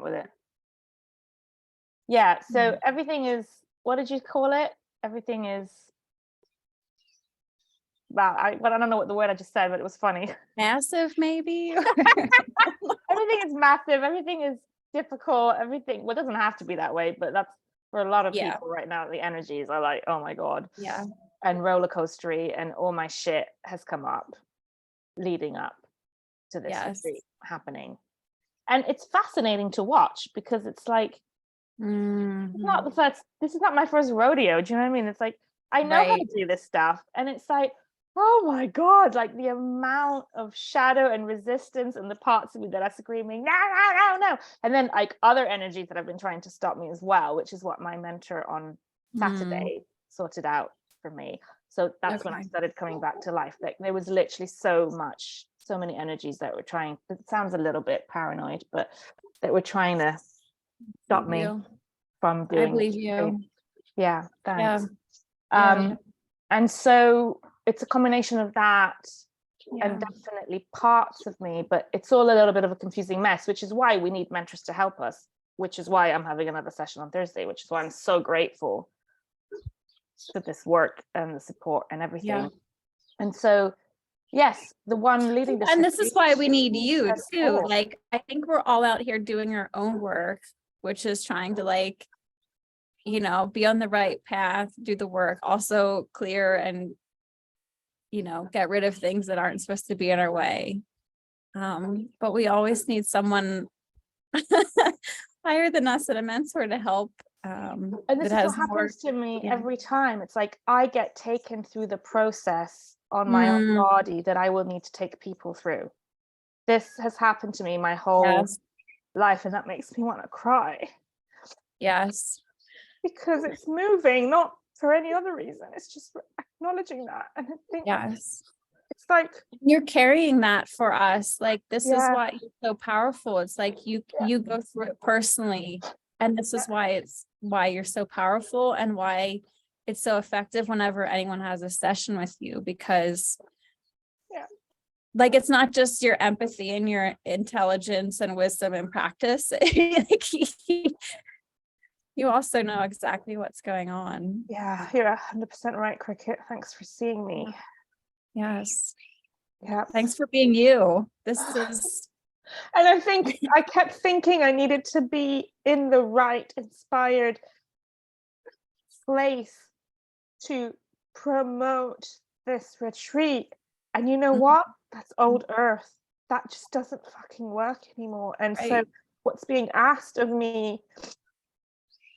want with it. Yeah, so everything is, what did you call it? Everything is, wow, I don't know what the word I just said, but it was funny. Massive, maybe. Everything is massive, everything is difficult, everything, well, it doesn't have to be that way, but that's for a lot of people right now. The energies are like, oh my God. Yeah. And roller coastery, and all my shit has come up leading up to this retreat happening. And it's fascinating to watch, because it's like, this is not my first rodeo. Do you know what I mean? It's like, I know how to do this stuff, and it's like, oh my God, like the amount of shadow and resistance, and the parts of me that are screaming no, and then like other energies that have been trying to stop me as well, which is what my mentor on Saturday sorted out for me. So that's when I started coming back to life. Like there was literally so many energies that were trying, it sounds a little bit paranoid, but that were trying to stop me from doing. I believe you. Yeah, thanks. And so it's a combination of that and definitely parts of me, but it's all a little bit of a confusing mess, which is why we need mentors to help us, which is why I'm having another session on Thursday, which is why I'm so grateful for this work and the support and everything. And so yes, the one leading this, and this is why we need you too. Like I think we're all out here doing our own work, which is trying to like, you know, be on the right path, do the work, also clear and, you know, get rid of things that aren't supposed to be in our way. But we always need someone higher than us and a mentor to help. And this is what happens to me every time. It's like I get taken through the process on my own body that I will need to take people through. This has happened to me my whole life, and that makes me want to cry. Yes. Because it's moving, not for any other reason. It's just acknowledging that. And I think it's like you're carrying that for us. Like this is why you're so powerful. It's like you go through it personally. And this is why you're so powerful, and why it's so effective whenever anyone has a session with you, because like it's not just your empathy and your intelligence and wisdom and practice. You also know exactly what's going on. Yeah, you're 100% right, Cricket. Thanks for seeing me. Yes. Yeah. Thanks for being you. This is. And I think I kept thinking I needed to be in the right inspired place to promote this retreat. And you know what? That's old earth. That just doesn't fucking work anymore. And so what's being asked of me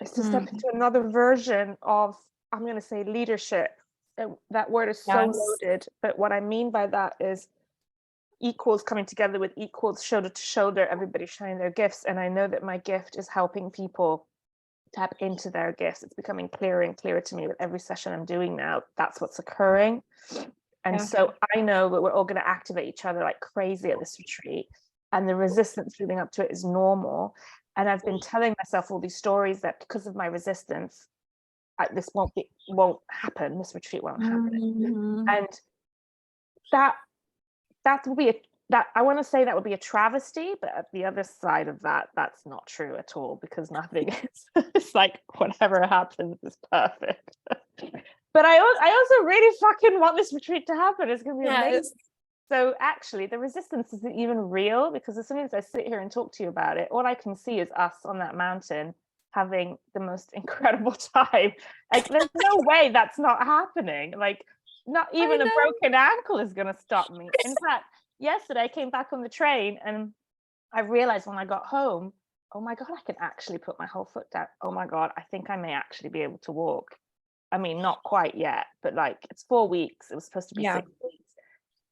is to step into another version of, I'm going to say, leadership. That word is so loaded, but what I mean by that is equals coming together with equals, shoulder to shoulder, everybody sharing their gifts. And I know that my gift is helping people tap into their gifts. It's becoming clearer and clearer to me with every session I'm doing now. That's what's occurring. And so I know that we're all going to activate each other like crazy at this retreat, and the resistance leading up to it is normal. And I've been telling myself all these stories that because of my resistance, this won't happen. This retreat won't happen. And that will be I want to say that would be a travesty, but at the other side of that, that's not true at all, because nothing is. It's like whatever happens is perfect. But I also really fucking want this retreat to happen. It's going to be amazing. So actually, the resistance isn't even real, because as soon as I sit here and talk to you about it, all I can see is us on that mountain having the most incredible time. Like, there's no way that's not happening. Like, not even a broken ankle is going to stop me. In fact, yesterday I came back on the train and I realized when I got home, oh my God, I can actually put my whole foot down. Oh my God, I think I may actually be able to walk. I mean, not quite yet, but like it's 4 weeks. It was supposed to be 6 weeks.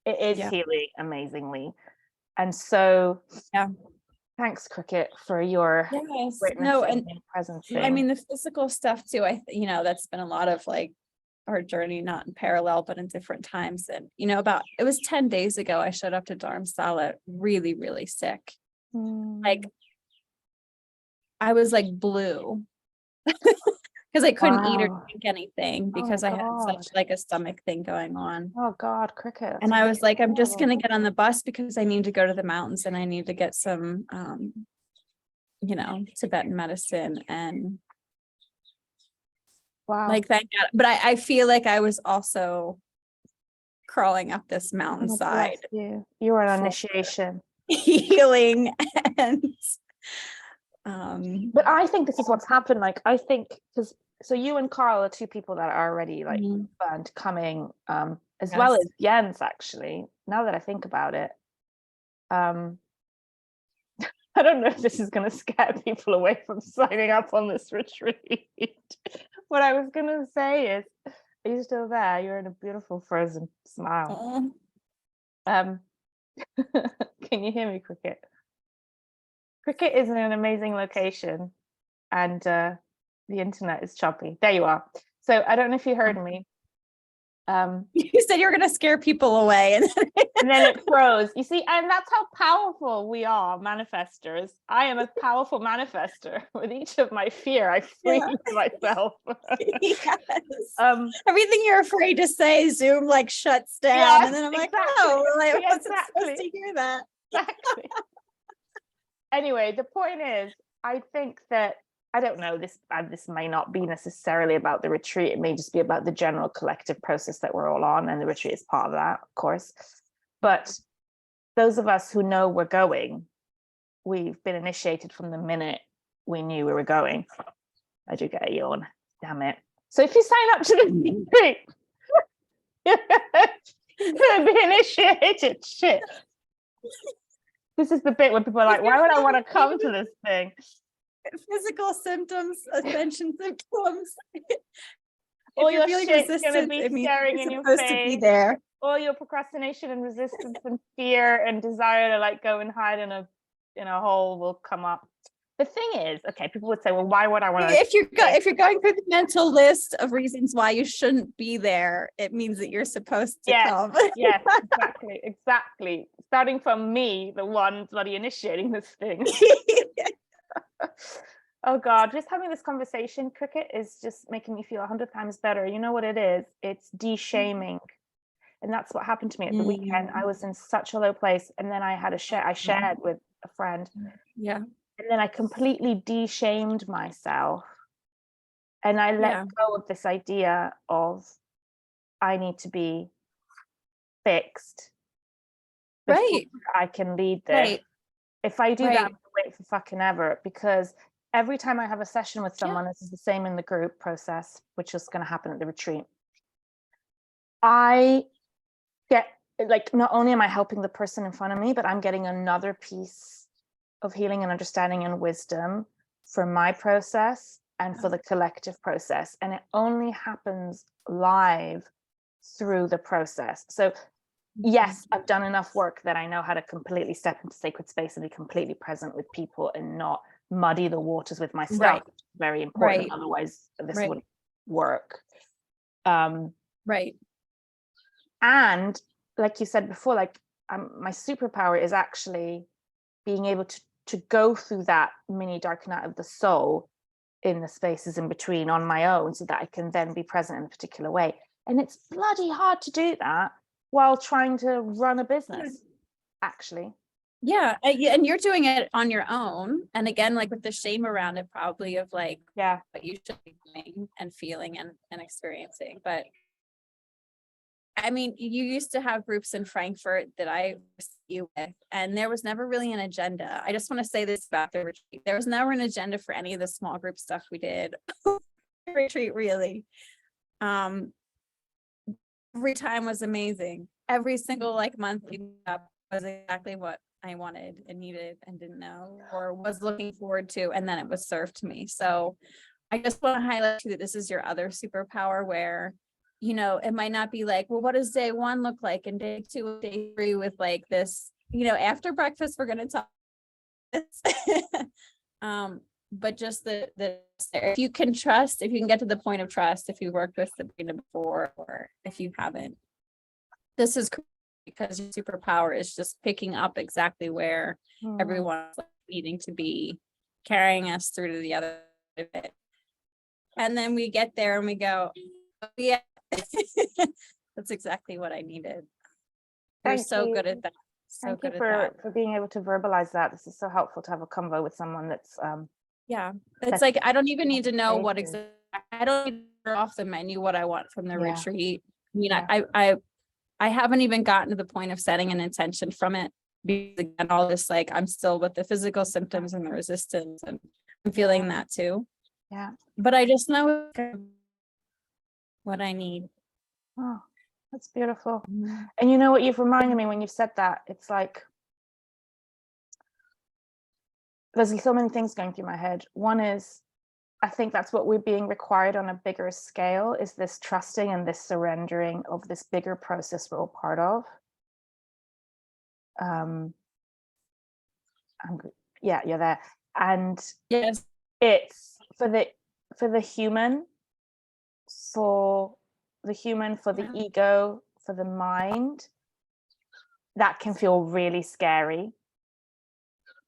It is healing amazingly. And so thanks, Cricket, for your witnessing and presencing. I mean, the physical stuff too, that's been a lot of like our journey, not in parallel, but in different times. And, it was 10 days ago, I showed up to Dharamsala really, really sick. Like, I was like blue because I couldn't eat or drink anything because I had such like a stomach thing going on. Oh God, Cricket. And I was like, I'm just going to get on the bus because I need to go to the mountains and I need to get some Tibetan medicine, and Wow. like thank God. But I feel like I was also crawling up this Oh, mountainside, bless you were an for initiation. healing, and But I think this is what's happened. Like, I think because so you and Carl are two people that are already like burned coming, as well as Jens, actually, now that I think about it. I don't know if this is going to scare people away from signing up on this retreat. What I was going to say is, are you still there? You're in a beautiful frozen smile. Can you hear me, Cricket? Cricket is in an amazing location, and the internet is choppy. There you are. So I don't know if you heard me. You said you were going to scare people away, and then it froze. You see, and that's how powerful we are, manifestors. I am a powerful manifester. With each of my fear, I free myself. Yes. Everything you're afraid to say, Zoom like shuts down, and then I'm like, oh, well, I wasn't supposed to hear that. Exactly. Anyway, the point is, I think that, I don't know, this may not be necessarily about the retreat. It may just be about the general collective process that we're all on, and the retreat is part of that, of course. But those of us who know we're going, we've been initiated from the minute we knew we were going. I do get a yawn, damn it. So if you sign up to the retreat, you're going to be initiated. Shit. This is the bit where people are like, why would I want to come to this thing? Physical symptoms, ascension symptoms. All your shit's going to be staring in your face. To be there. All your procrastination and resistance and fear and desire to like go and hide in a hole will come up. The thing is, okay, people would say, well, why would I want to? If you're going through the mental list of reasons why you shouldn't be there, it means that you're supposed to come. Yes, exactly. Starting from me, the one bloody initiating this thing. Oh God, just having this conversation, Cricket, is just making me feel 100 times better. You know what it is? It's de-shaming. And that's what happened to me at the weekend. I was in such a low place. And then I had I shared with a friend. Yeah. And then I completely de-shamed myself. And I let go of this idea of I need to be fixed. Right. I can lead this. Right. If I do that, I'm gonna wait for fucking ever, because every time I have a session with someone, this is the same in the group process, which is going to happen at the retreat. I get like, not only am I helping the person in front of me, but I'm getting another piece of healing and understanding and wisdom for my process and for the collective process. And it only happens live through the process. So yes, I've done enough work that I know how to completely step into sacred space and be completely present with people and not muddy the waters with myself. Right. Very important. Right. Otherwise, this wouldn't work. Right. And like you said before, like my superpower is actually being able to go through that mini dark night of the soul in the spaces in between on my own, so that I can then be present in a particular way. And it's bloody hard to do that while trying to run a business, actually. Yeah, and you're doing it on your own. And again, like with the shame around it, probably of like, what you should be doing and feeling and experiencing. But I mean, you used to have groups in Frankfurt that I was you with, and there was never really an agenda. I just want to say this about the retreat. There was never an agenda for any of the small group stuff we did. Retreat, really. Every time was amazing. Every single like month up was exactly what I wanted and needed and didn't know or was looking forward to, and then it was served to me. So I just want to highlight too that this is your other superpower, where it might not be like, well, what does day 1 look like, and day 2 and day 3 with like this, after breakfast we're going to talk this. But just the if you can trust, if you can get to the point of trust, if you worked with Sabrina before, or if you haven't, this is because your superpower is just picking up exactly where everyone's needing to be, carrying us through to the other bit. And then we get there and we go, oh, yeah, that's exactly what I needed. You're so good at that. So Thank you good at that. for being able to verbalize that. This is so helpful to have a convo with someone that's Yeah. It's that's like, I don't even need to know what spaces. exactly, I don't need to know off the menu what I want from the Yeah. retreat. I mean, Yeah. I haven't even gotten to the point of setting an intention from it, because again, all this, like, I'm still with the physical symptoms and the resistance, and I'm feeling that too. Yeah. But I just know what I need. Oh, that's beautiful. And you know what you've reminded me when you said that? It's like there's so many things going through my head. One is, I think that's what we're being required on a bigger scale, is this trusting and this surrendering of this bigger process we're all part of. Yeah, you're there. And Yes. it's for the human, for the ego, for the mind, that can feel really scary.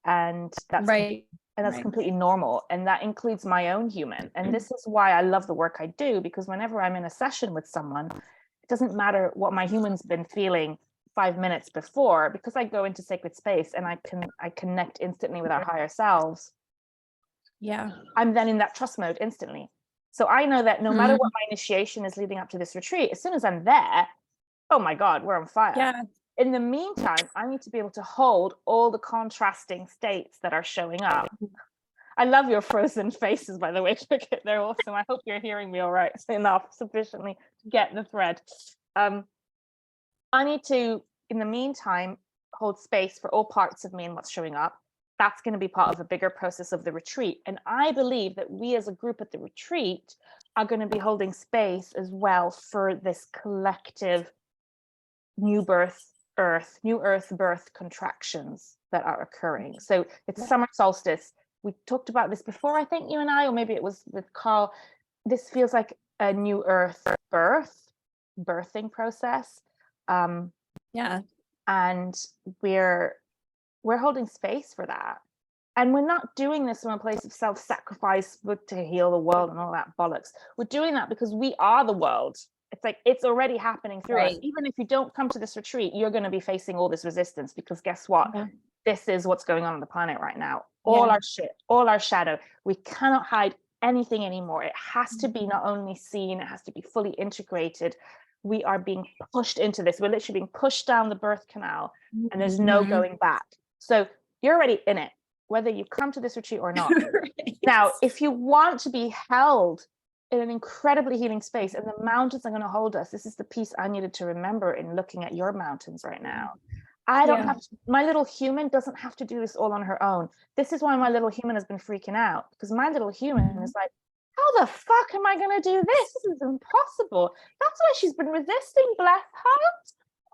And that's Right. and that's completely normal, and that includes my own human. And this is why I love the work I do, because whenever I'm in a session with someone, it doesn't matter what my human's been feeling 5 minutes before, because I go into sacred space and I connect instantly with our higher selves. Yeah. I'm then in that trust mode instantly. So I know that no matter what my initiation is leading up to this retreat, as soon as I'm there, oh my God, we're on fire. Yeah. In the meantime, I need to be able to hold all the contrasting states that are showing up. I love your frozen faces, by the way, Crickett. They're awesome. I hope you're hearing me all right enough, sufficiently to get the thread. I need to, in the meantime, hold space for all parts of me and what's showing up. That's going to be part of a bigger process of the retreat. And I believe that we as a group at the retreat are going to be holding space as well for this collective new earth birth contractions that are occurring. So it's summer solstice. We talked about this before, I think, you and I, or maybe it was with Carl. This feels like a new earth birthing process. Yeah. And we're holding space for that. And we're not doing this from a place of self-sacrifice to heal the world and all that bollocks. We're doing that because we are the world. It's like it's already happening through us. Even if you don't come to this retreat, you're going to be facing all this resistance, because guess what? Yeah. This is what's going on the planet right now. All our shit, all our shadow. We cannot hide anything anymore. It has to be not only seen, it has to be fully integrated. We are being pushed into this. We're literally being pushed down the birth canal, and there's no going back. So you're already in it, whether you come to this retreat or not. Now, if you want to be held in an incredibly healing space, and the mountains are going to hold us, this is the piece I needed to remember in looking at your mountains right now. I don't have to, my little human doesn't have to do this all on her own. This is why my little human has been freaking out, because my little human is like, how the fuck am I going to do this? This is impossible. That's why she's been resisting, bless her.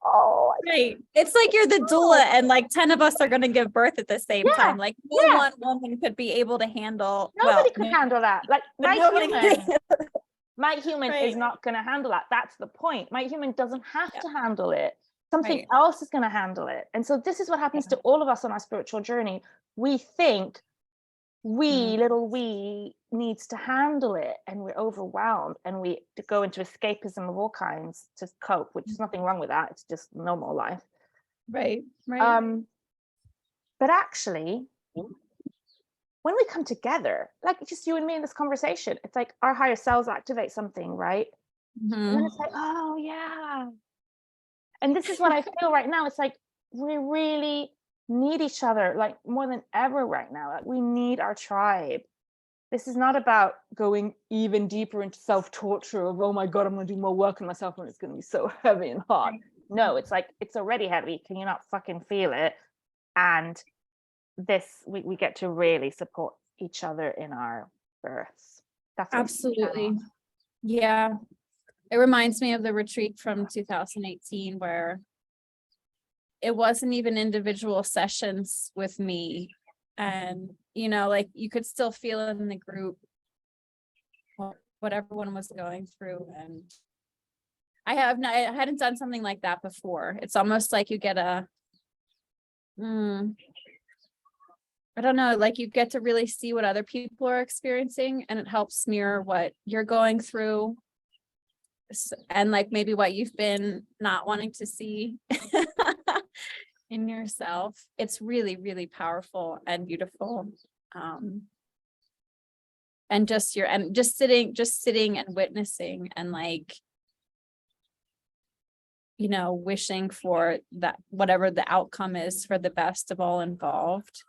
Oh, right. It's like you're the doula and like 10 of us are going to give birth at the same time. Like no one woman could be able to handle. Nobody could handle that. Like my human right. is not going to handle that. That's the point. My human doesn't have to handle it. Something else is going to handle it. And so this is what happens to all of us on our spiritual journey. We think little we needs to handle it, and we're overwhelmed, and we go into escapism of all kinds to cope, which is nothing wrong with that. It's just normal life. Right. But actually, when we come together, like just you and me in this conversation, it's like our higher selves activate something, right? And then it's like, oh yeah. And this is what I feel right now. It's like we really need each other, like more than ever right now. Like we need our tribe. This is not about going even deeper into self-torture of, oh my God, I'm going to do more work on myself and it's going to be so heavy and hard. No, it's like, it's already heavy. Can you not fucking feel it? And this, we get to really support each other in our births. That's absolutely. Yeah. It reminds me of the retreat from 2018 where it wasn't even individual sessions with me. And, you know, like you could still feel it in the group, what everyone was going through. And I hadn't done something like that before. It's almost like you get I don't know, like you get to really see what other people are experiencing, and it helps mirror what you're going through. And like maybe what you've been not wanting to see. in yourself. It's really, really powerful and beautiful. And just sitting and witnessing and like, wishing for that, whatever the outcome is for the best of all involved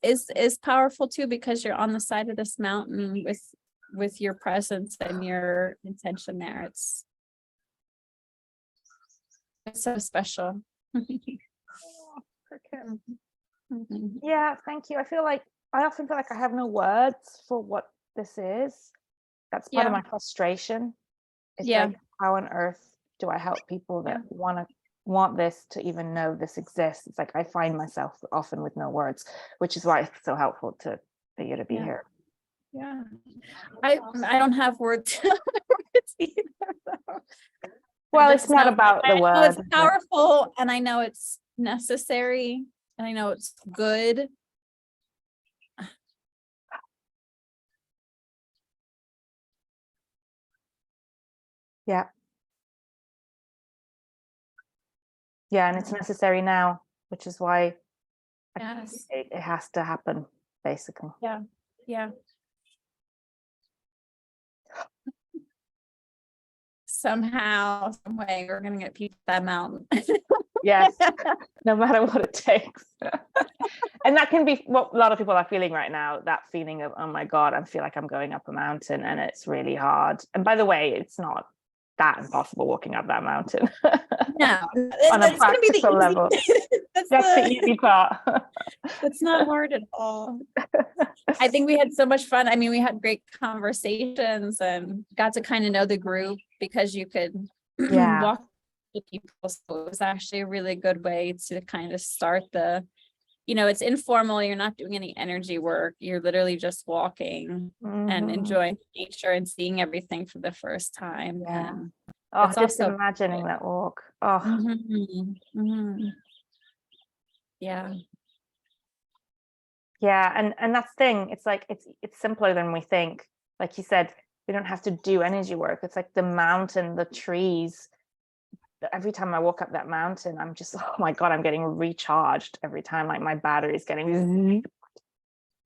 is powerful too, because you're on the side of this mountain with your presence and your intention there. It's so special. Yeah, thank you. I often feel like I have no words for what this is. That's part of my frustration. It's like, how on earth do I help people that want this to even know this exists? It's like I find myself often with no words, which is why it's so helpful for you to be here. Yeah, I don't have words either, though. Well, it's not about the word. It's powerful, and I know it's necessary, and I know it's good. Yeah. Yeah, and it's necessary now, which is why it has to happen, basically. Yeah. Somehow, some way, we're gonna get people that mountain. Yes, no matter what it takes. And that can be what a lot of people are feeling right now, that feeling of, oh my God, I feel like I'm going up a mountain and it's really hard. And by the way, it's not that impossible walking up that mountain. No, on a practical level. That's the easy part. It's not hard at all. I think we had so much fun. I mean, we had great conversations and got to kind of know the group, because you could walk with people. So it was actually a really good way to kind of start it's informal. You're not doing any energy work. You're literally just walking and enjoying nature and seeing everything for the first time. Yeah. And just also imagining that walk. Yeah. Yeah, and that's the thing. It's like it's simpler than we think. Like you said, we don't have to do energy work. It's like the mountain, the trees. Every time I walk up that mountain, I'm just, oh my God, I'm getting recharged every time. Like my battery is getting the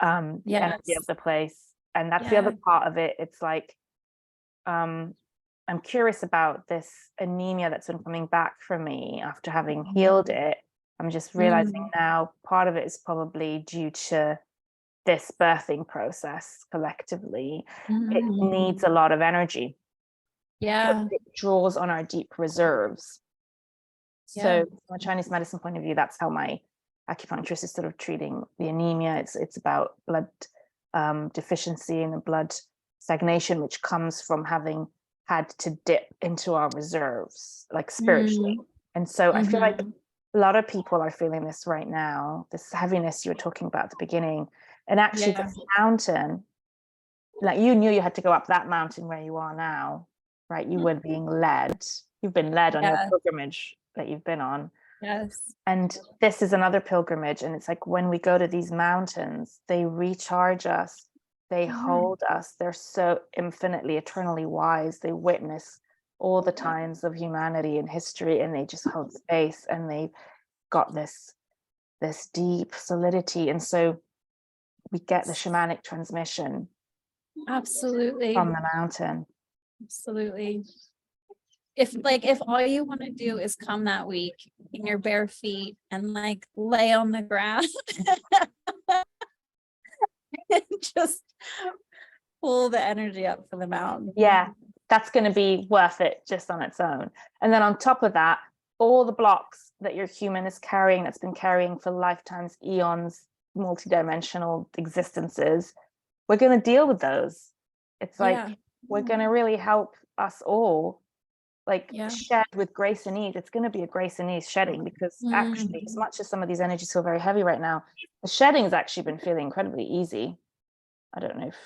energy of the place. And that's the other part of it. It's like I'm curious about this anemia that's been coming back for me after having healed it. I'm just realizing now part of it is probably due to this birthing process collectively. It needs a lot of energy. Yeah. It draws on our deep reserves. So from a Chinese medicine point of view, that's how my acupuncturist is sort of treating the anemia. It's about blood deficiency and the blood stagnation, which comes from having had to dip into our reserves, like spiritually. And so I feel like a lot of people are feeling this right now, this heaviness you were talking about at the beginning. And actually this mountain, like you knew you had to go up that mountain where you are now, right? You were being led. You've been led on your pilgrimage that you've been on. Yes. And this is another pilgrimage. And it's like when we go to these mountains, they recharge us. They hold us. They're so infinitely, eternally wise. They witness all the times of humanity and history, and they just hold space, and they've got this deep solidity. And so we get the shamanic transmission Absolutely from the mountain. Absolutely. If all you want to do is come that week in your bare feet and like lay on the ground and just pull the energy up for the mountain. Yeah, that's going to be worth it just on its own. And then on top of that, all the blocks that your human is carrying, that's been carrying for lifetimes, eons, multidimensional existences, we're going to deal with those. It's like we're going to really help us all shed with grace and ease. It's going to be a grace and ease shedding, because actually, as much as some of these energies feel very heavy right now, the shedding has actually been feeling incredibly easy. I don't know if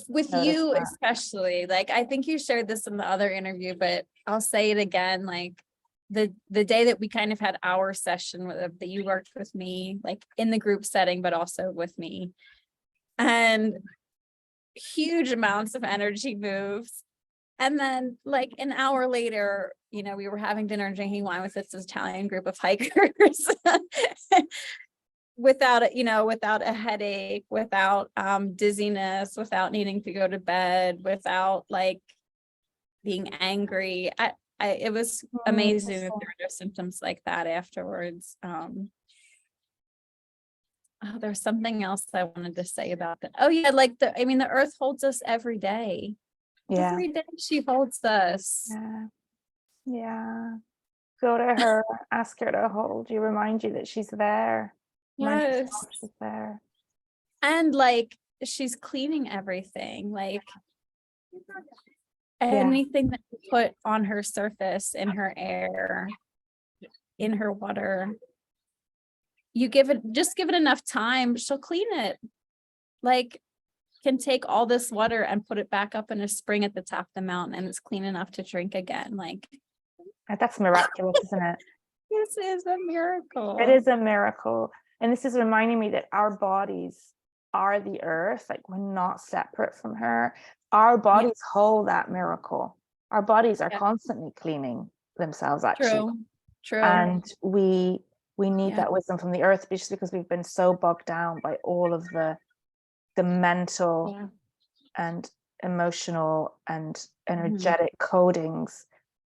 with you that. Especially, like I think you shared this in the other interview, but I'll say it again, like the day that we kind of had our session that you worked with me, like in the group setting, but also with me, and huge amounts of energy moves. And then like an hour later, you know, we were having dinner and drinking wine with this Italian group of hikers without it, you know, without a headache, without dizziness, without needing to go to bed, without like being angry. It was amazing that there were no symptoms like that afterwards. Oh, there's something else I wanted to say about that. Oh yeah, like the earth holds us every day. Yeah. Every day she holds us. Yeah. Go to her, ask her to hold you, remind you that she's there. Yes. She's there. And like she's cleaning everything, like anything that you put on her surface, in her air, in her water. You give it enough time, she'll clean it. Like can take all this water and put it back up in a spring at the top of the mountain and it's clean enough to drink again. Like that's miraculous, isn't it? This is a miracle. It is a miracle. And this is reminding me that our bodies are the earth, like we're not separate from her. Our bodies hold that miracle. Our bodies are constantly cleaning themselves, actually. True. And we need that wisdom from the earth, just because we've been so bogged down by all of the mental and emotional and energetic codings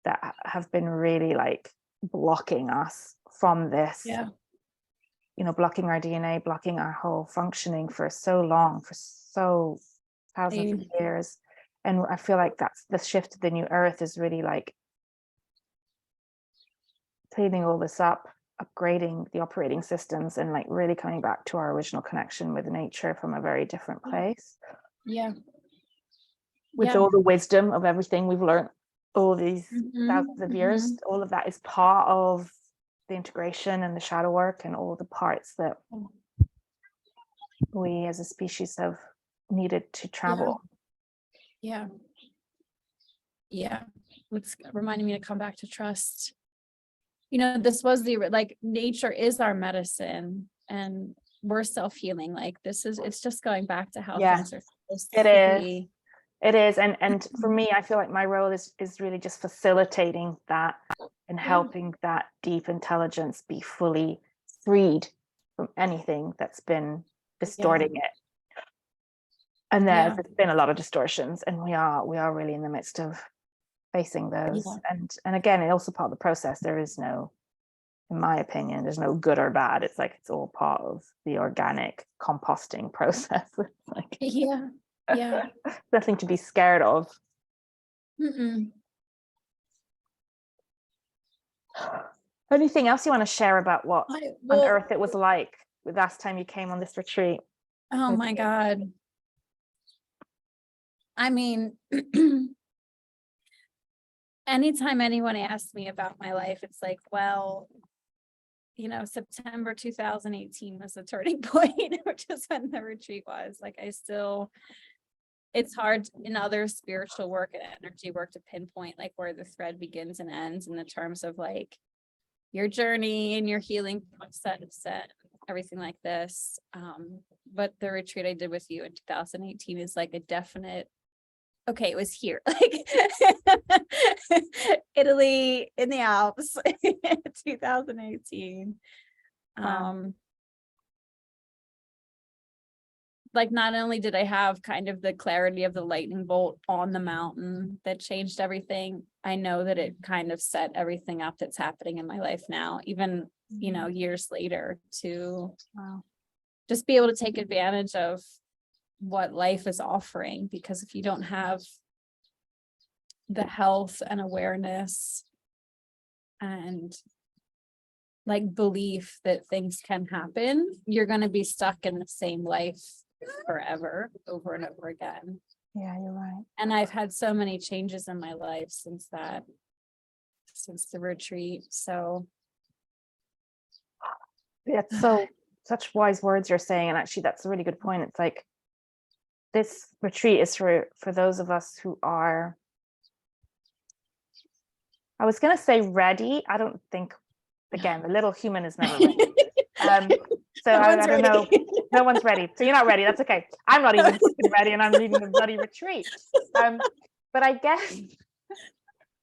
that have been really like blocking us from this. You know, blocking our DNA, blocking our whole functioning for so long, for so thousands of years. And I feel like that's the shift to the new earth is really like cleaning all this up, upgrading the operating systems, and like really coming back to our original connection with nature from a very different place. With all the wisdom of everything we've learned all these thousands of years, all of that is part of the integration and the shadow work and all the parts that we as a species have needed to travel. It's reminding me to come back to trust. You know, this was like nature is our medicine and we're self-healing. Like it's just going back to how things are supposed to be. It is. And for me, I feel like my role is really just facilitating that and helping that deep intelligence be fully freed from anything that's been distorting it. And there's been a lot of distortions, and we are really in the midst of facing those. And again, it's also part of the process. There is no, in my opinion, there's no good or bad. It's like it's all part of the organic composting process. It's like nothing to be scared of. Anything else you want to share about what on earth it was like the last time you came on this retreat? Oh my God. I mean, anytime anyone asks me about my life, it's like, well, you know, September 2018 was the turning point, which is when the retreat was. Like, it's hard in other spiritual work and energy work to pinpoint like where the thread begins and ends in the terms of like your journey and your healing process and everything like this. But the retreat I did with you in 2018 is like a definite, okay, it was here, like Italy in the Alps, 2018. Like not only did I have kind of the clarity of the lightning bolt on the mountain that changed everything, I know that it kind of set everything up that's happening in my life now, even, you know, years later, to just be able to take advantage of what life is offering. Because if you don't have the health and awareness and like belief that things can happen, you're going to be stuck in the same life forever, over and over again. Yeah, you're right. And I've had so many changes in my life since the retreat. So it's so such wise words you're saying, and actually that's a really good point. It's like this retreat is for those of us who are, I was going to say ready. I don't think, again, the little human is never ready. So I don't know. No one's ready. So you're not ready. That's okay. I'm not even ready, and I'm leading the bloody retreat. But I guess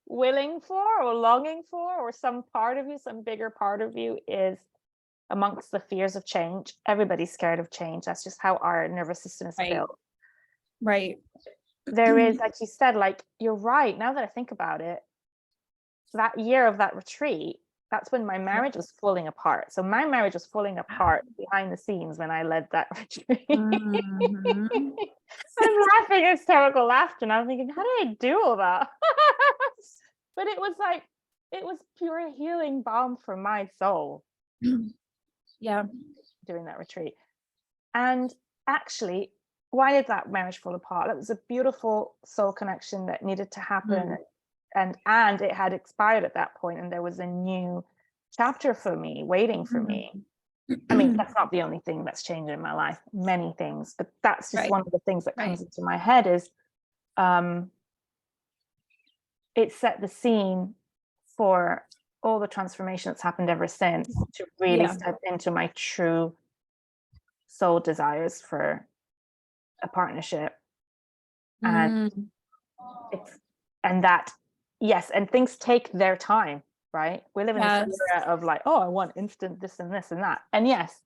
willing for or longing for, or some part of you, some bigger part of you is amongst the fears of change. Everybody's scared of change. That's just how our nervous system is Right. built. Right. There is, like you said, like, you're right. Now that I think about it, that year of that retreat, that's when my marriage was falling apart. So my marriage was falling apart behind the scenes when I led that retreat. Mhm. I'm laughing hysterical laughter, and I'm thinking, how did I do all that? But it was like, it was pure healing balm for my soul Yeah. during that retreat. And actually, why did that marriage fall apart? That was a beautiful soul connection that needed to happen. And it had expired at that point, and there was a new chapter for me waiting for me. I mean, that's not the only thing that's changed in my life, many things, but that's just Right. one of the things that comes Right. into my head is it set the scene for all the transformation that's happened ever since, to really Yeah. step into my true soul desires for a partnership. And Mm. it's, and that, yes, and things take their time, right? We live in this Yes. era of like, oh, I want instant this and this and that. And yes,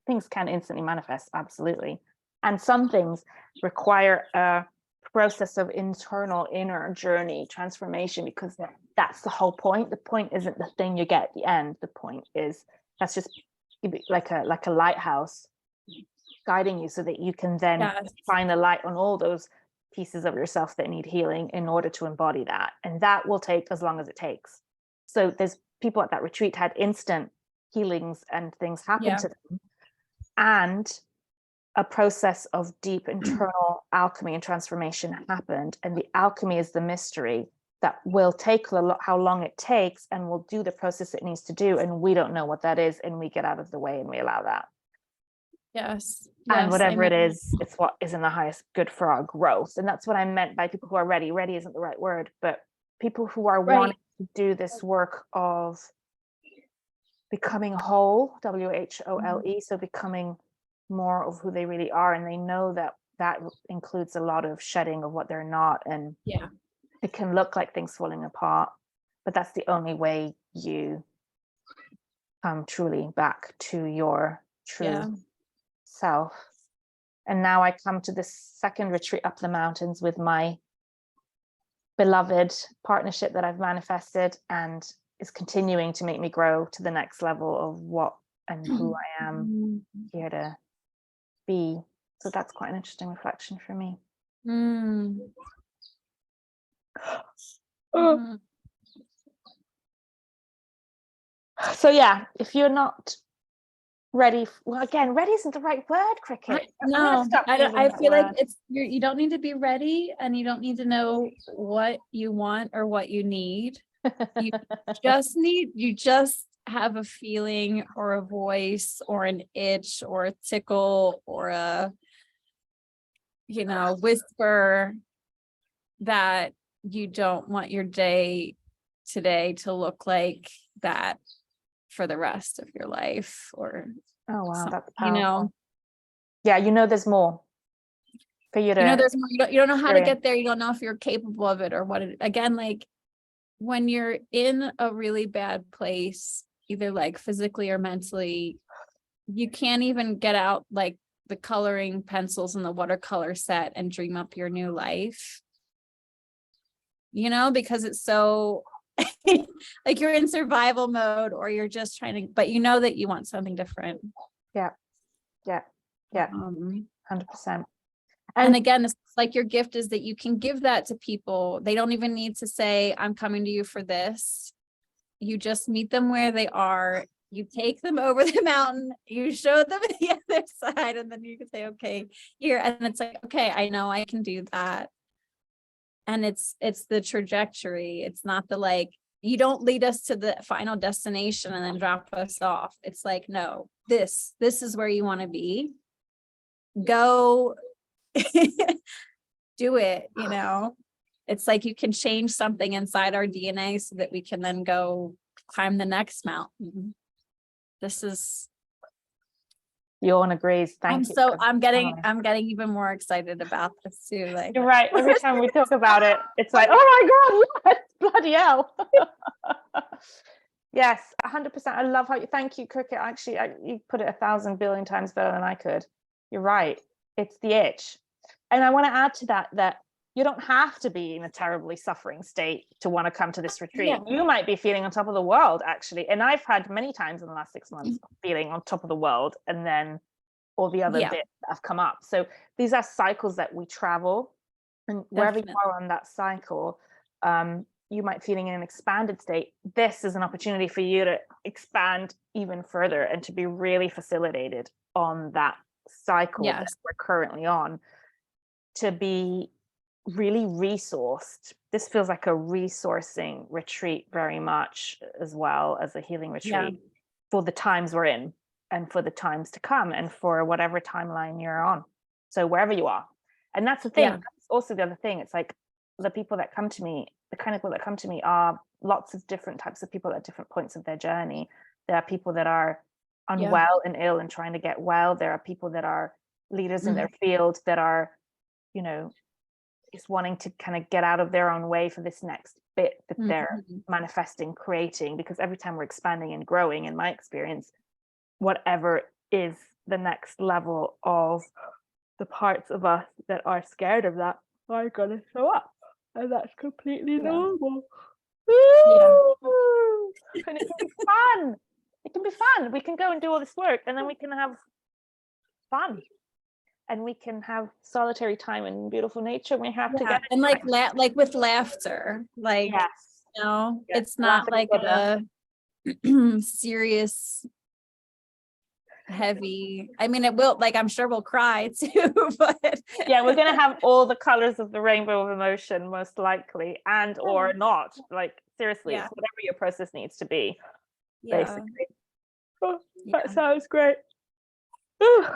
things can instantly manifest, absolutely. And some things require a process of internal inner journey transformation, because that's the whole point. The point isn't the thing you get at the end. The point is, that's just like a lighthouse guiding you so that you can then Yes. find the light on all those pieces of yourself that need healing in order to embody that. And that will take as long as it takes. So there's people at that retreat had instant healings and things happen to them, and a process of deep internal alchemy and transformation happened. And the alchemy is the mystery that will take how long it takes, and will do the process it needs to do. And we don't know what that is, and we get out of the way and we allow that. Yes. And whatever it Amen. is, it's what is in the highest good for our growth. And that's what I meant by people who are ready. Ready isn't the right word, but people who are Right. wanting to do this work of becoming whole, WHOLE, so becoming more of who they really are. And they know that that includes a lot of shedding of what they're not. And Yeah. it can look like things falling apart, but that's the only way you come truly back to your true self. And now I come to this second retreat up the mountains with my beloved partnership that I've manifested, and is continuing to make me grow to the next level of what and who I am here to be. So that's quite an interesting reflection for me. So yeah, if you're not ready, well, again, ready isn't the right word, Cricket. No, I feel like it's you don't need to be ready, and you don't need to know what you want or what you need. You just have a feeling or a voice or an itch or a tickle or a whisper that you don't want your day today to look like that for the rest of your life, or oh wow, that's powerful. Yeah, there's more for you to there's more. You don't know how to get there. You don't know if you're capable of it or what it, again, like when you're in a really bad place, either like physically or mentally, you can't even get out like the coloring pencils and the watercolor set and dream up your new life, because it's so like you're in survival mode, or you're just trying to, but you know that you want something different. Yeah 100%. And again, it's like your gift is that you can give that to people. They don't even need to say, I'm coming to you for this. You just meet them where they are. You take them over the mountain, you show them the other side, and then you can say, okay, here. And it's like, okay, I know I can do that. And it's the trajectory. It's not the, like, you don't lead us to the final destination and then drop us off. It's like, no, this is where you want to be. Go do it. It's like you can change something inside our DNA so that we can then go climb the next mountain. This is Yawn agrees. Thank you. I'm getting even more excited about this too. Like, You're right. Every time we talk about it, it's like, oh my God, yes, bloody hell. Yes, 100%. I love how you, thank you, Cricket. Actually, you put it 1,000 billion times better than I could. You're right. It's the itch. And I want to add to that you don't have to be in a terribly suffering state to want to come to this retreat. Yeah. You might be feeling on top of the world, actually. And I've had many times in the last 6 months feeling on top of the world, and then all the other bits that have come up. So these are cycles that we travel, and wherever you are on that cycle, you might feeling in an expanded state. This is an opportunity for you to expand even further and to be really facilitated on that cycle that we're currently on, to be really resourced. This feels like a resourcing retreat very much, as well as a healing retreat for the times we're in and for the times to come and for whatever timeline you're on. So wherever you are. And that's the thing. That's also the other thing. It's like the people that come to me, the kind of people that come to me are lots of different types of people at different points of their journey. There are people that are unwell and ill and trying to get well. There are people that are leaders in their field that are, you know, is wanting to kind of get out of their own way for this next bit that they're manifesting, creating, because every time we're expanding and growing, in my experience, whatever is the next level of the parts of us that are scared of that are going to show up, and that's completely normal. And it can be fun. It can be fun. We can go and do all this work, and then we can have fun. And we can have solitary time in beautiful nature. We have to get and like with laughter, like you know, it's not like a serious, heavy. I mean, it will, like, I'm sure we'll cry too, but we're gonna have all the colors of the rainbow of emotion, most likely, and or not. Like, seriously, it's whatever your process needs to be. Basically. That sounds great.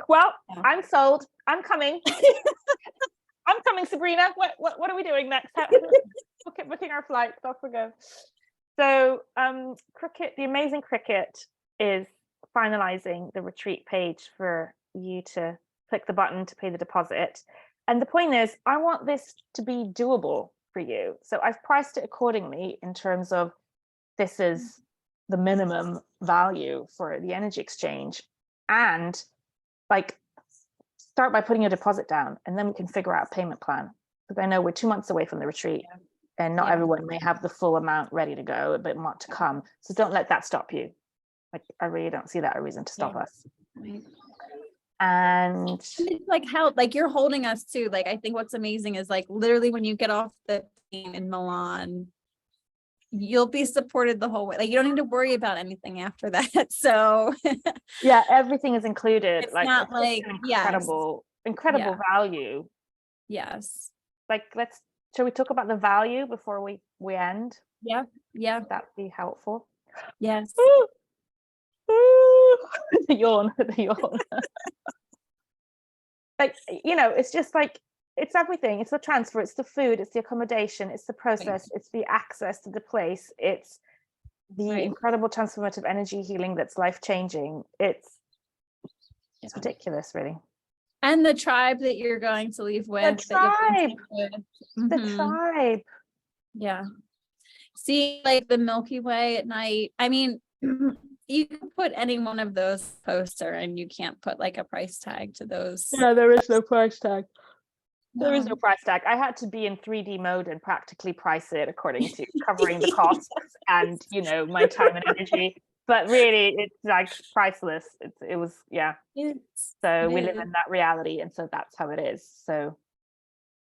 Well, I'm sold. I'm coming. I'm coming, Sabrina. What are we doing next? Booking our flights. Off we go. So, Cricket, the amazing Cricket, is finalizing the retreat page for you to click the button to pay the deposit. And the point is, I want this to be doable for you. So I've priced it accordingly in terms of this is the minimum value for the energy exchange, and like start by putting your deposit down, and then we can figure out a payment plan, because I know we're 2 months away from the retreat and not everyone may have the full amount ready to go, but want to come. So don't let that stop you. Like, I really don't see that a reason to stop us. And it's like how, like, you're holding us too. Like, I think what's amazing is, like, literally when you get off the plane in Milan, you'll be supported the whole way. Like, you don't need to worry about anything after that. So everything is included. It's like, not it's like incredible value. Yes. Like, shall we talk about the value before we end? Yeah. Would that be helpful? Yes. The yawn. Like, you know, it's just like, it's everything. It's the transfer, it's the food, it's the accommodation, it's the process, it's the access to the place, it's the incredible transformative energy healing that's life-changing. It's ridiculous, really. And the tribe that you're going to leave with. The tribe. Yeah. See, like, the Milky Way at night. I mean, you can put any one of those poster, and you can't put like a price tag to those. Yeah, there is no price tag. There is no price tag. I had to be in 3D mode and practically price it according to covering the costs and, you know, my time and energy. But really, it's like priceless. It was. So we live in that reality, and so that's how it is. So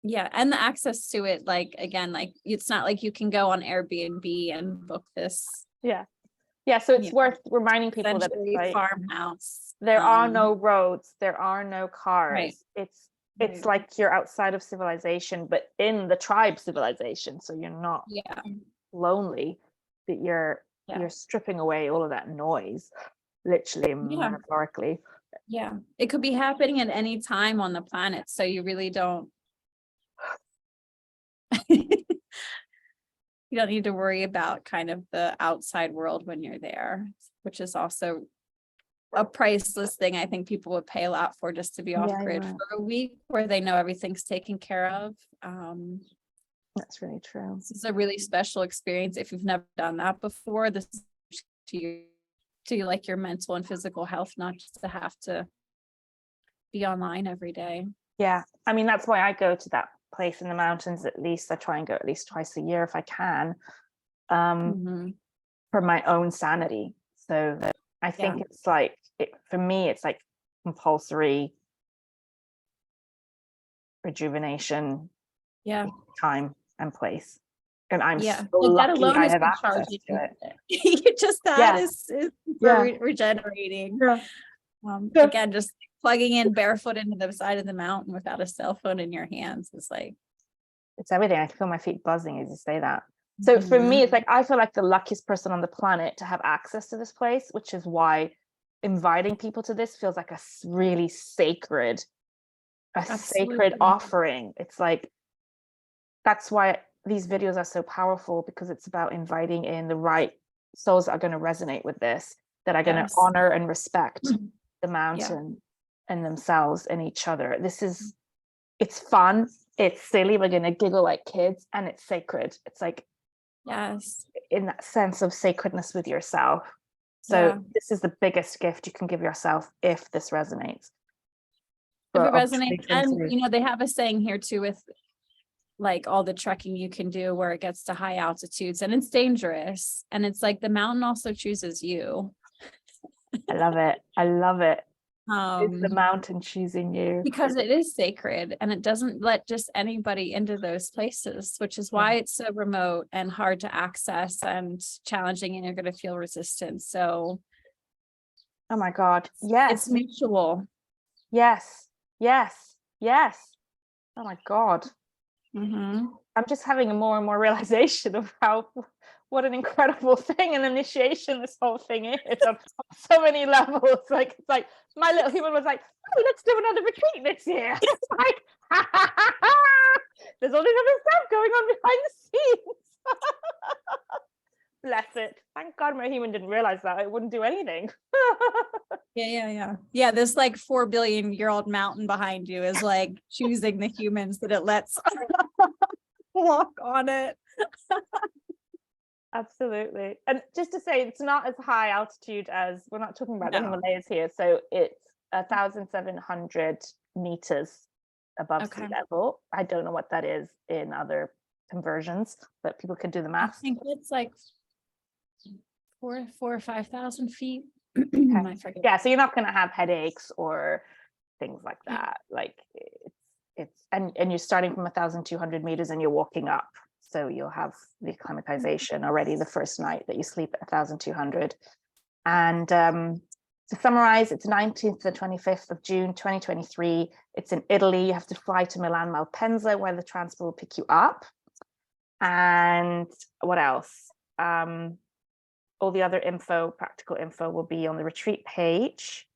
and the access to it, like, again, like, it's not like you can go on Airbnb and book this. So it's worth reminding people that it's like farmhouse. There are no roads, there are no cars. It's like you're outside of civilization, but in the tribe civilization. So you're not lonely, but you're stripping away all of that noise, literally and metaphorically. It could be happening at any time on the planet, so you really don't you don't need to worry about kind of the outside world when you're there, which is also a priceless thing I think people would pay a lot for, just to be off Yeah, grid yeah. for a week where they know everything's taken care of. That's really true. This is a really special experience. If you've never done that before, this is to like your mental and physical health, not just to have to be online every day. Yeah. I mean, that's why I go to that place in the mountains. At least I try and go at least twice a year if I can, for my own sanity. So I think it's like, for me, it's like compulsory rejuvenation, time and place. And I'm so that lucky alone I is have access recharging. to it. You just is regenerating. Again, just plugging in barefoot into the side of the mountain without a cell phone in your hands is like, it's everything. I feel my feet buzzing as you say that. So for me, it's like I feel like the luckiest person on the planet to have access to this place, which is why inviting people to this feels like a really sacred offering. It's like, that's why these videos are so powerful, because it's about inviting in the right souls that are going to resonate with this, that are going to honor and respect the mountain and themselves and each other. It's fun, it's silly, we're going to giggle like kids, and it's sacred. It's like, in that sense of sacredness with yourself. So this is the biggest gift you can give yourself if this resonates. If it resonates, and they have a saying here too, with like all the trekking you can do where it gets to high altitudes and it's dangerous, and it's like the mountain also chooses you. I love it. It's the mountain choosing you, because it is sacred, and it doesn't let just anybody into those places, which is why it's so remote and hard to access and challenging, and you're going to feel resistance. So oh my God, yes, it's mutual. Yes. Oh my God. I'm just having a more and more realization of what an incredible thing and initiation this whole thing is on so many levels. Like, it's like my little human was like, oh, let's do another retreat this year. It's like, there's all this other stuff going on behind the scenes. Bless it. Thank God my human didn't realize that. It wouldn't do anything. Yeah. This like 4 billion year old mountain behind you is like choosing the humans that it lets walk on it. Absolutely. And just to say, it's not as high altitude as, we're not talking about the Himalayas here. So it's 1,700 meters above sea level. I don't know what that is in other conversions, but people could do the math. I think it's like 4,000 or 5,000 feet. I forget. Yeah, so you're not going to have headaches or things like that. Like and you're starting from 1,200 meters and you're walking up, so you'll have the acclimatization already the first night that you sleep at 1,200. And to summarize, it's 19th to 25th of June 2023. It's in Italy. You have to fly to Milan Malpensa, where the transport will pick you up. And what else? All the other practical info will be on the retreat page.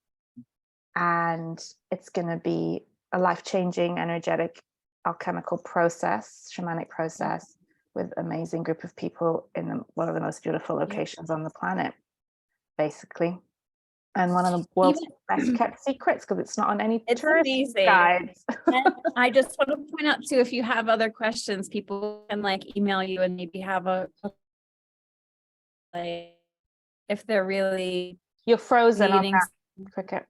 And it's going to be a life-changing, energetic, alchemical process, shamanic process, with an amazing group of people in one of the most beautiful locations on the planet, basically. And one of the world's best kept secrets, because it's not on any tourist guides. I just want to point out too, if you have other questions, people can like email you and maybe have like, if they're really you're frozen on that, Cricket.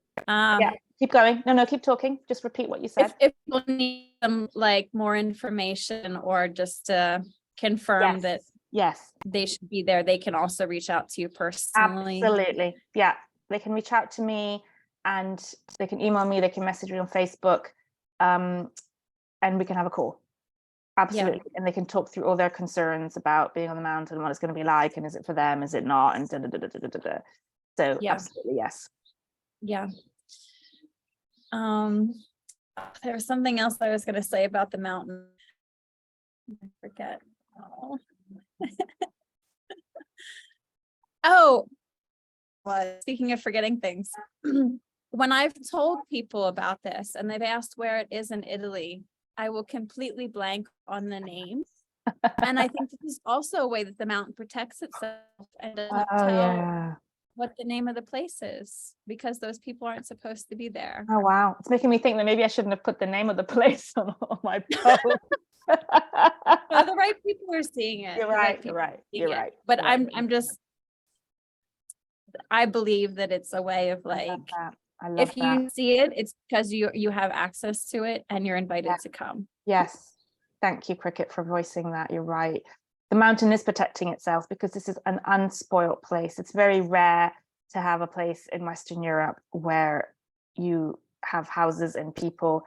Keep going. No, keep talking. Just repeat what you said. If people need some like more information, or just to confirm that they should be there, they can also reach out to you personally. Absolutely. Yeah, they can reach out to me, and they can email me, they can message me on Facebook, and we can have a call. Absolutely. And they can talk through all their concerns about being on the mountain, what it's going to be like, and is it for them, is it not, and so absolutely, yes. There was something else I was going to say about the mountain. I forget. Speaking of forgetting things, when I've told people about this and they've asked where it is in Italy, I will completely blank on the name. And I think this is also a way that the mountain protects itself and doesn't tell what the name of the place is, because those people aren't supposed to be there. Oh, wow. It's making me think that maybe I shouldn't have put the name of the place on my post. No, the right people are seeing it. You're The right. people You're right. are seeing You're it. right. But you're right. I believe that it's a way of I like, love that. I love if that. you see it, it's because you have access to it and you're invited Yeah. to come. Yes. Thank you, Cricket, for voicing that. You're right. The mountain is protecting itself because this is an unspoilt place. It's very rare to have a place in Western Europe where you have houses and people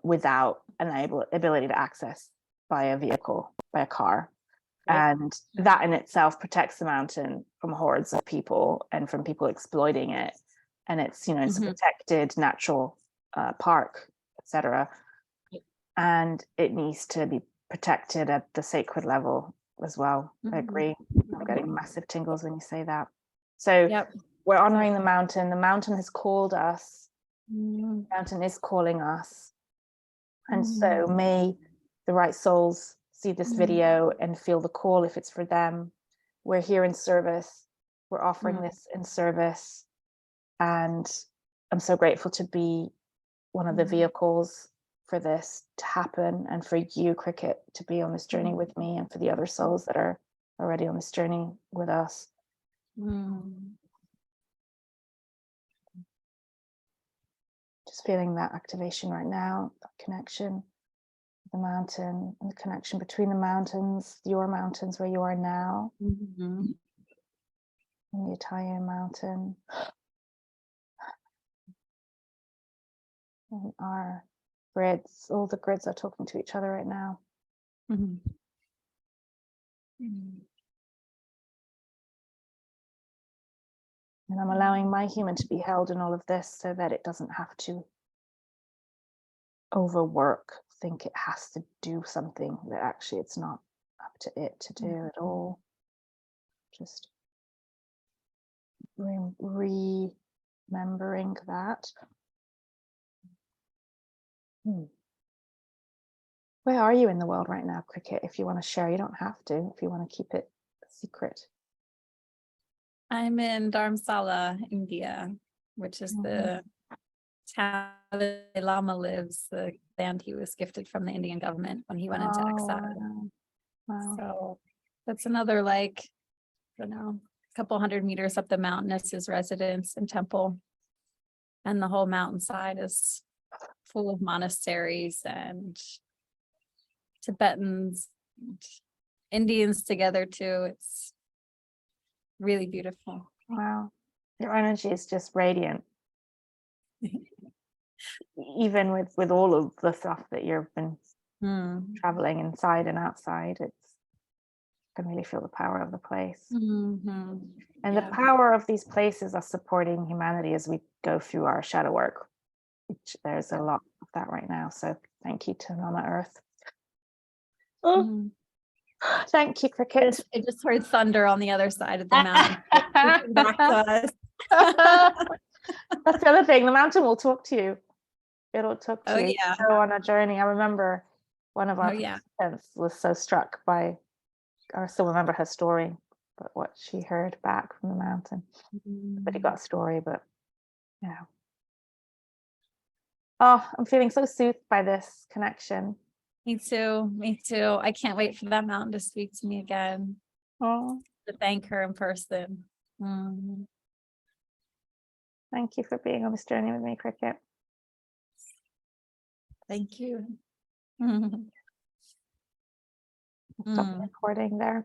without an ability to access by a vehicle, by a car. Right. And that in itself protects the mountain from hordes of people and from people exploiting it. And it's, you know, it's a protected natural park, etc. And it needs to be protected at the sacred level as well. I agree. I'm getting massive tingles when you say that. So we're honoring the mountain. The mountain has called us. The mountain is calling us. And so may the right souls see this video and feel the call if it's for them. We're here in service. We're offering this in service. And I'm so grateful to be one of the vehicles for this to happen, and for you, Cricket, to be on this journey with me, and for the other souls that are already on this journey with us. Just feeling that activation right now, that connection with the mountain, and the connection between the mountains, your mountains where you are now, and the Italian mountain, and our grids. All the grids are talking to each other right now. And I'm allowing my human to be held in all of this so that it doesn't have to overwork, think it has to do something that actually it's not up to it to do at all. Just remembering that. Where are you in the world right now, Cricket? If you want to share, you don't have to. If you want to keep it secret. I'm in Dharamsala, India, which is the town the Lama lives, the land he was gifted from the Indian government when he went into exile. Wow. So that's another, like, I don't know, a couple 100 meters up the mountain is his residence and temple. And the whole mountainside is full of monasteries and Tibetans, and Indians together too. It's really beautiful. Wow. Your energy is just radiant. Even with all of the stuff that you've been traveling inside and outside, I can really feel the power of the place. And the power of these places are supporting humanity as we go through our shadow work, which there's a lot of that right now. So thank you to Mama Earth. Thank you, Cricket. I just heard thunder on the other side of the mountain. Back to us. That's the other thing. The mountain will talk to you. It'll talk to you. Yeah. Go on a journey. I remember one of our participants was so struck by, I still remember her story, but what she heard back from the mountain. But he got a story, but yeah. Oh, I'm feeling so soothed by this connection. Me too. Me too. I can't wait for that mountain to speak to me again. Oh, to thank her in person. Thank you for being on this journey with me, Cricket. Thank you. Stop the recording there.